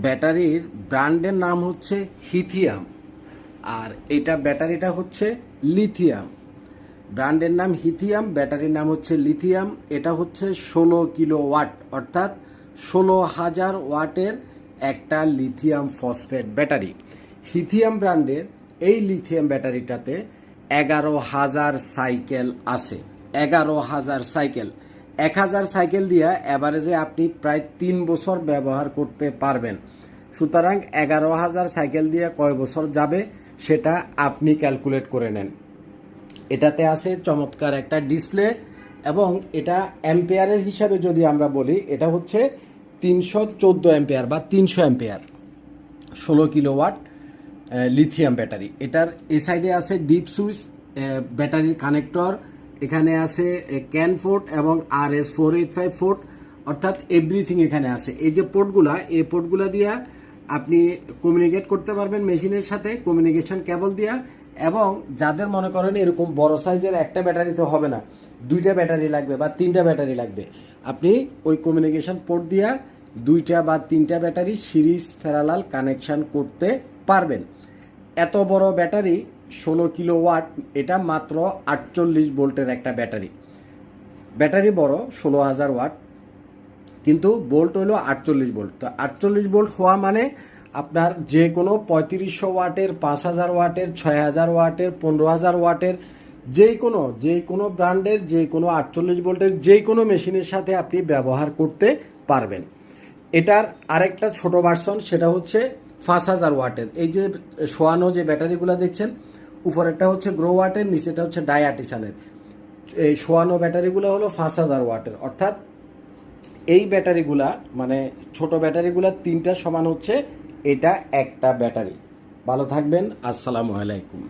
ব্যাটারির ব্র্যান্ডের নাম হচ্ছে হিথিয়াম, আর এটা ব্যাটারিটা হচ্ছে লিথিয়াম। ব্র্যান্ডের নাম হিথিয়াম, ব্যাটারির নাম হচ্ছে লিথিয়াম। এটা হচ্ছে 16 কিলো ওয়াট, অর্থাৎ 16,000 ওয়াটের একটা লিথিয়াম ফসফেট ব্যাটারি। হিথিয়াম ব্র্যান্ডের এই লিথিয়াম ব্যাটারিটাতে 11,000 সাইকেল আছে। 11,000 সাইকেল, 1,000 সাইকেল দিয়ে অ্যাভারেজে আপনি প্রায় 3 বছর ব্যবহার করতে পারবেন। সুতরাং 11,000 সাইকেল দিয়ে কয় বছর যাবে সেটা আপনি ক্যালকুলেট করে নেন। এটাতে আছে চমৎকার একটা ডিসপ্লে, এবং এটা অ্যাম্পিয়ারের হিসাবে যদি আমরা বলি, এটা হচ্ছে 314 অ্যাম্পিয়ার বা 300 অ্যাম্পিয়ার, 16 কিলোওয়াট লিথিয়াম ব্যাটারি। এটার এই সাইডে আছে ডিপ সুইচ, ব্যাটারির কানেক্টর, এখানে আছে ক্যান পোর্ট এবং RS485 পোর্ট, অর্থাৎ এভরিথিং এখানে আছে। এই যে পোর্টগুলা, এই পোর্টগুলা দিয়ে আপনি কমিউনিকেট করতে পারবেন মেশিনের সাথে, কমিউনিকেশন কেবল দিয়া। এবং যাদের মনে করেন এরকম বড় সাইজের একটা ব্যাটারিতে হবে না, 2টা ব্যাটারি লাগবে বা 3টা ব্যাটারি লাগবে, আপনি ওই কমিউনিকেশন পোর্ট দিয়া 2টা বা 3টা ব্যাটারি সিরিজ প্যারালাল কানেকশন করতে পারবেন। এত বড় ব্যাটারি 16 কিলো ওয়াট, এটা মাত্র 48 ভোল্টের একটা ব্যাটারি। ব্যাটারি বড় 16,000 ওয়াট, কিন্তু ভোল্ট হলো 48 ভোল্ট। তো 48 ভোল্ট হওয়া মানে আপনার যে কোনো 3500 ওয়াটের, 5000 ওয়াটের, 6000 ওয়াটের, 15,000 ওয়াটের যে কোনো ব্র্যান্ডের যে কোনো 48 ভোল্টের যে কোনো মেশিনের সাথে আপনি ব্যবহার করতে পারবেন। এটার আরেকটা ছোট ভার্সন, সেটা হচ্ছে 5000 ওয়াটের। এই যে শোয়ানো যে ব্যাটারিগুলো দেখছেন, উপরেরটা হচ্ছে গ্রো ওয়াটের, নিচেটা হচ্ছে ডাই আর্টিসানের। এই শোয়ানো ব্যাটারিগুলো হলো 5000 ওয়াটের, অর্থাৎ এই ব্যাটারিগুলা মানে ছোট ব্যাটারিগুলা 3টা সমান হচ্ছে এটা একটা ব্যাটারি। ভালো থাকবেন, আসসালামু আলাইকুম।